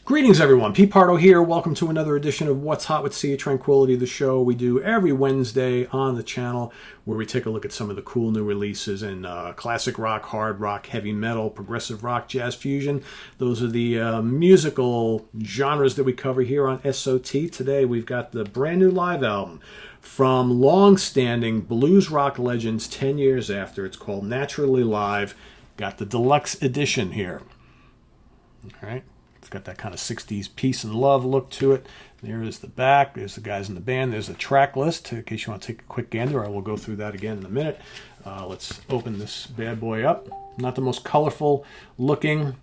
Greetings, everyone. Pete Pardo here. Welcome to another edition of What's Hot with Sea of Tranquility, the show we do every Wednesday on the channel, where we take a look at some of the cool new releases in classic rock, hard rock, heavy metal, progressive rock, jazz fusion. Those are the musical genres that we cover here on SOT. Today, we've got the brand new live album from long-standing blues rock legends 10 years after. It's called Naturally Live. Got the deluxe edition here. All right. It's got that kind of 60s peace and love look to it. There is the back. There's the guys in the band. There's the track list in case you want to take a quick gander. I will go through that again in a minute. Let's open this bad boy up. Not the most colorful looking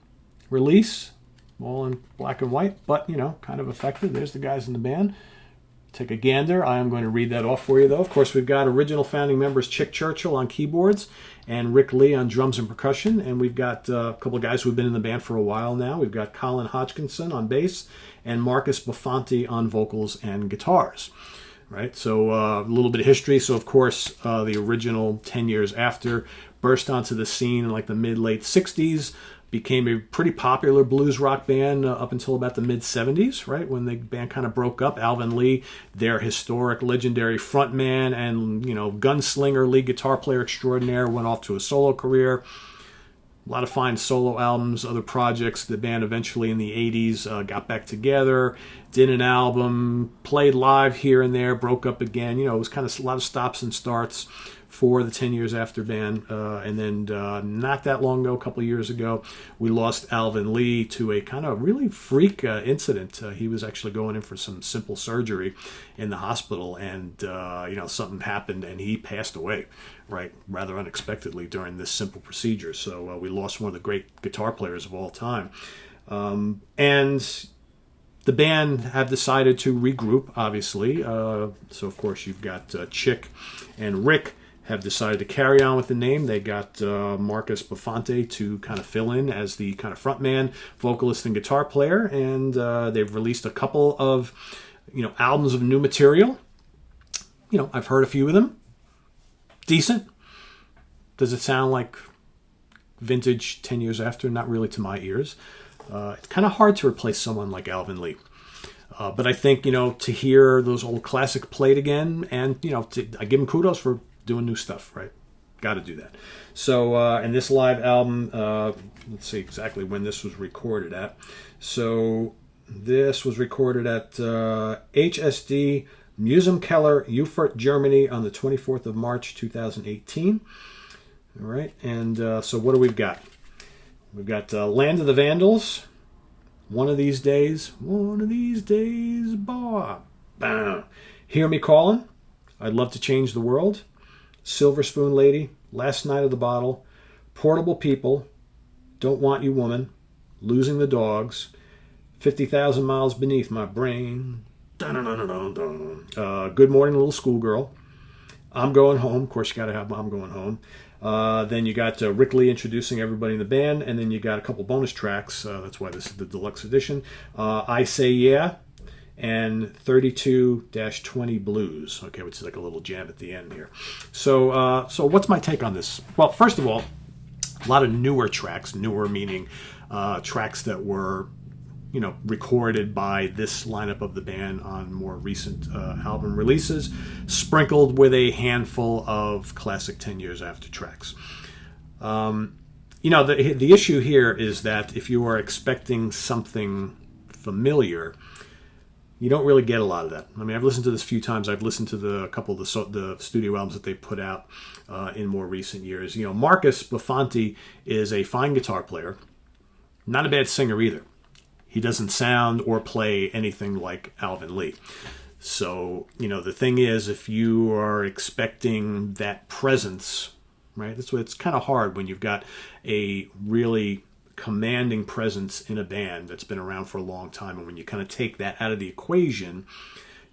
release. All in black and white, but, you know, kind of effective. There's the guys in the band. Take a gander. I am going to read that off for you, though. Of course, we've got original founding members Chick Churchill on keyboards and Rick Lee on drums and percussion. And we've got a couple of guys who have been in the band for a while now. We've got Colin Hodgkinson on bass and Marcus Buffonti on vocals and guitars. Right, so a little bit of history. So, of course, the original 10 years after burst onto the scene in like the mid-late 60s. Became a pretty popular blues rock band up until about the mid-70s, right? When the band kind of broke up. Alvin Lee, their historic, legendary frontman and, you know, gunslinger, lead guitar player extraordinaire, went off to a solo career. A lot of fine solo albums, other projects. The band eventually in the 80s got back together, did an album, played live here and there, broke up again. You know, it was kind of a lot of stops and starts for the 10 years after band. And then not that long ago, a couple of years ago, we lost Alvin Lee to a kind of really freak incident. He was actually going in for some simple surgery in the hospital, and you know, something happened and he passed away, right, rather unexpectedly during this simple procedure. So we lost one of the great guitar players of all time. And the band have decided to regroup, obviously. So, of course, you've got Chick and Rick have decided to carry on with the name. They got Marcus Buffonti to kind of fill in as the kind of frontman, vocalist, and guitar player. And they've released a couple of, you know, albums of new material. You know, I've heard a few of them. Decent. Does it sound like vintage 10 years after? Not really to my ears. It's kind of hard to replace someone like Alvin Lee. But I think, you know, to hear those old classics played again, and, you know, I give him kudos for doing new stuff, right? Got to do that. So, and this live album, let's see exactly when this was recorded at. So, this was recorded at HSD Museumkeller, Erfurt, Germany on the 24th of March, 2018. All right, and so what do we've got? We've got Land of the Vandals, One of These Days, boy. Bam. Hear Me Calling, I'd Love to Change the World, Silver Spoon Lady, Last Night of the Bottle, Portable People, Don't Want You Woman, Losing the Dogs, 50,000 Miles Beneath My Brain, Good Morning Little Schoolgirl, I'm Going Home. Of course, you got to have I'm Going Home. Then you got Rick Lee introducing everybody in the band, and then you got a couple bonus tracks. That's why this is the deluxe edition. I Say Yeah, and 32-20 Blues, okay, which is like a little jam at the end here. So what's my take on this? Well, first of all, a lot of newer tracks, newer meaning tracks that were, you know, recorded by this lineup of the band on more recent album releases, sprinkled with a handful of classic 10 years after tracks. You know, the issue here is that if you are expecting something familiar, you don't really get a lot of that. I mean, I've listened to this a few times. I've listened to a couple of the studio albums that they put out in more recent years. You know, Marcus Buffonti is a fine guitar player, not a bad singer either. He doesn't sound or play anything like Alvin Lee. So, you know, the thing is, if you are expecting that presence, right, that's why it's kind of hard when you've got a really commanding presence in a band that's been around for a long time. And when you kind of take that out of the equation,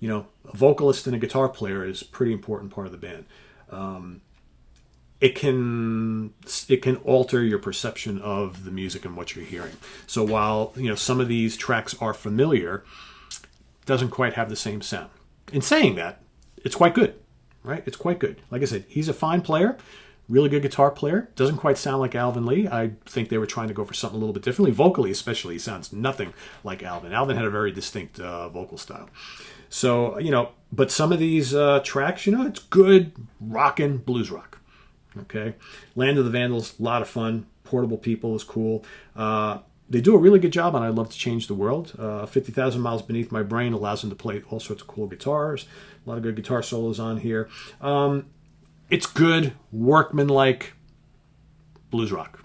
you know, a vocalist and a guitar player is a pretty important part of the band. It can alter your perception of the music and what you're hearing. So while, you know, some of these tracks are familiar, it doesn't quite have the same sound. In saying that, it's quite good, right? It's quite good. Like I said, he's a fine player. Really good guitar player. Doesn't quite sound like Alvin Lee. I think they were trying to go for something a little bit differently. Vocally, especially, he sounds nothing like Alvin. Alvin had a very distinct vocal style. So, but some of these tracks, it's good rockin' blues rock. Okay. Land of the Vandals, a lot of fun. Portable People is cool. They do a really good job on I'd Love to Change the World. 50,000 Miles Beneath My Brain allows them to play all sorts of cool guitars. A lot of good guitar solos on here. It's good, workmanlike blues rock.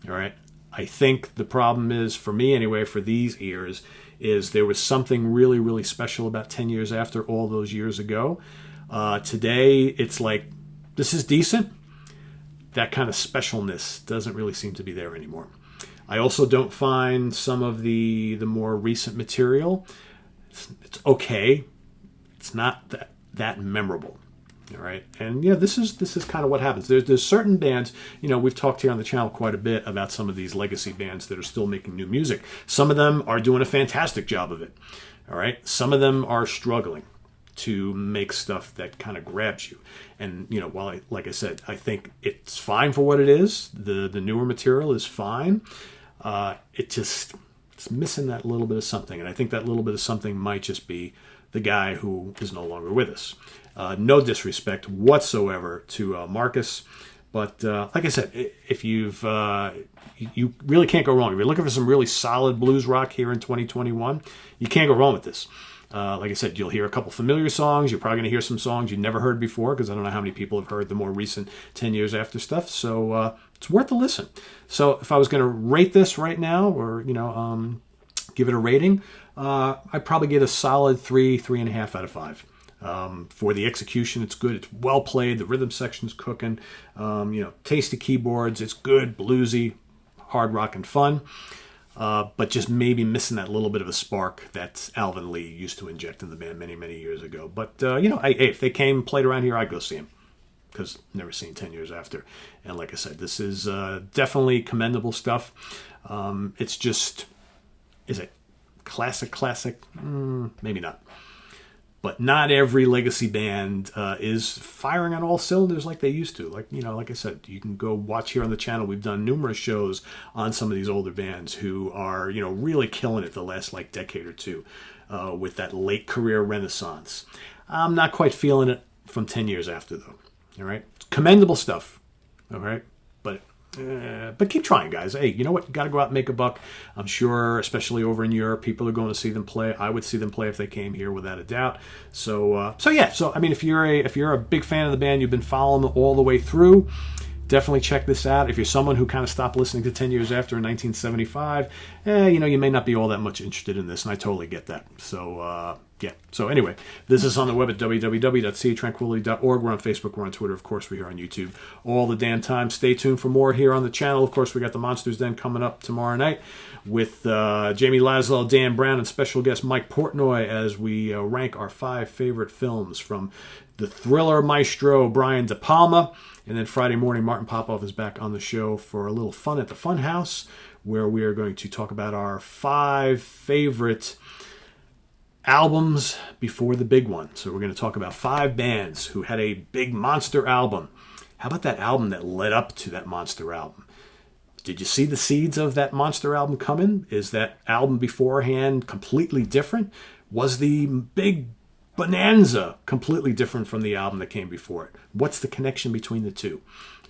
All right. I think the problem is, for me anyway, for these ears, is there was something really, really special about 10 Years After all those years ago. Today, it's like, this is decent. That kind of specialness doesn't really seem to be there anymore. I also don't find some of the more recent material, it's okay. It's not that memorable. All right. And this is kind of what happens. There's certain bands, we've talked here on the channel quite a bit about some of these legacy bands that are still making new music. Some of them are doing a fantastic job of it. All right. Some of them are struggling to make stuff that kind of grabs you. And, while like I said, I think it's fine for what it is. The newer material is fine. It's missing that little bit of something. And I think that little bit of something might just be the guy who is no longer with us. No disrespect whatsoever to Marcus, but like I said, if you really can't go wrong. If you're looking for some really solid blues rock here in 2021, you can't go wrong with this. Like I said, you'll hear a couple familiar songs. You're probably going to hear some songs you never heard before, because I don't know how many people have heard the more recent 10 Years After stuff. So it's worth a listen. So if I was going to rate this right now, or give it a rating, I'd probably get a solid 3.5 out of 5. For the execution, it's good. It's well played. The rhythm section's cooking. Tasty keyboards. It's good, bluesy, hard rock and fun. But just maybe missing that little bit of a spark that Alvin Lee used to inject in the band many, many years ago. But, if they came and played around here, I'd go see them, because never seen 10 Years After. And like I said, this is definitely commendable stuff. It's just, is it classic? Maybe not. But not every legacy band is firing on all cylinders like they used to. Like I said, you can go watch here on the channel. We've done numerous shows on some of these older bands who are, really killing it the last decade or two with that late career renaissance. I'm not quite feeling it from 10 Years After, though. All right, commendable stuff. All right, but keep trying, guys. Hey, you know what? You got to go out and make a buck. I'm sure, especially over in Europe, people are going to see them play. I would see them play if they came here, without a doubt. So I mean, if you're a big fan of the band, you've been following them all the way through, definitely check this out. If you're someone who kind of stopped listening to 10 Years After in 1975, you may not be all that much interested in this, and I totally get that. So, So anyway, this is on the web at www.seatranquility.org. We're on Facebook. We're on Twitter. Of course, we're here on YouTube all the damn time. Stay tuned for more here on the channel. Of course, we got the Monsters Den coming up tomorrow night with Jamie Laszlo, Dan Brown, and special guest Mike Portnoy as we rank our 5 favorite films from the thriller maestro Brian De Palma. And then Friday morning, Martin Popoff is back on the show for a little fun at the Fun House, where we are going to talk about our 5 favorite albums before the big one. So we're going to talk about 5 bands who had a big monster album. How about that album that led up to that monster album? Did you see the seeds of that monster album coming? Is that album beforehand completely different? Was the big bonanza completely different from the album that came before it? What's the connection between the two?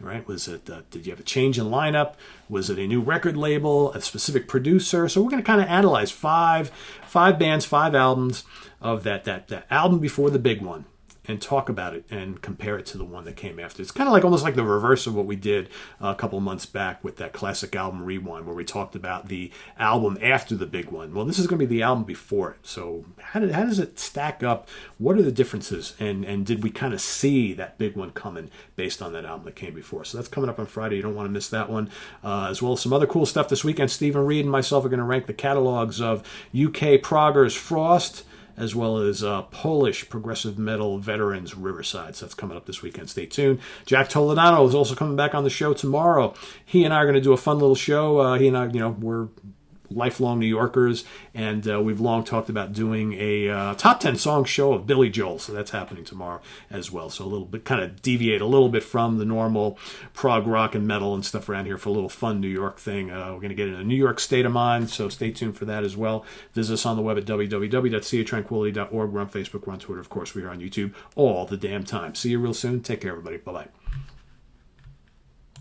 All right, was it? Did you have a change in lineup? Was it a new record label, a specific producer? So we're going to kind of analyze five bands, 5 albums of that album before the big one, and talk about it and compare it to the one that came after. It's kind of almost like the reverse of what we did a couple months back with that classic album Rewind, where we talked about the album after the big one. Well, this is going to be the album before it. So how does it stack up? What are the differences? And did we kind of see that big one coming based on that album that came before? So that's coming up on Friday. You don't want to miss that one. As well as some other cool stuff this weekend. Stephen Reed and myself are going to rank the catalogs of UK proggers Frost, as well as Polish progressive metal veterans Riverside. So that's coming up this weekend. Stay tuned. Jack Toledano is also coming back on the show tomorrow. He and I are going to do a fun little show. He and I, we're lifelong New Yorkers, and we've long talked about doing a top 10 song show of Billy Joel, so that's happening tomorrow as well. So a little bit, kind of deviate a little bit from the normal prog rock and metal and stuff around here for a little fun New York thing. We're going to get in a New York state of mind, so stay tuned for that as well. Visit us on the web at www.seatranquility.org. We're on Facebook, we're on Twitter, of course, we are on YouTube all the damn time. See you real soon. Take care, everybody. Bye-bye.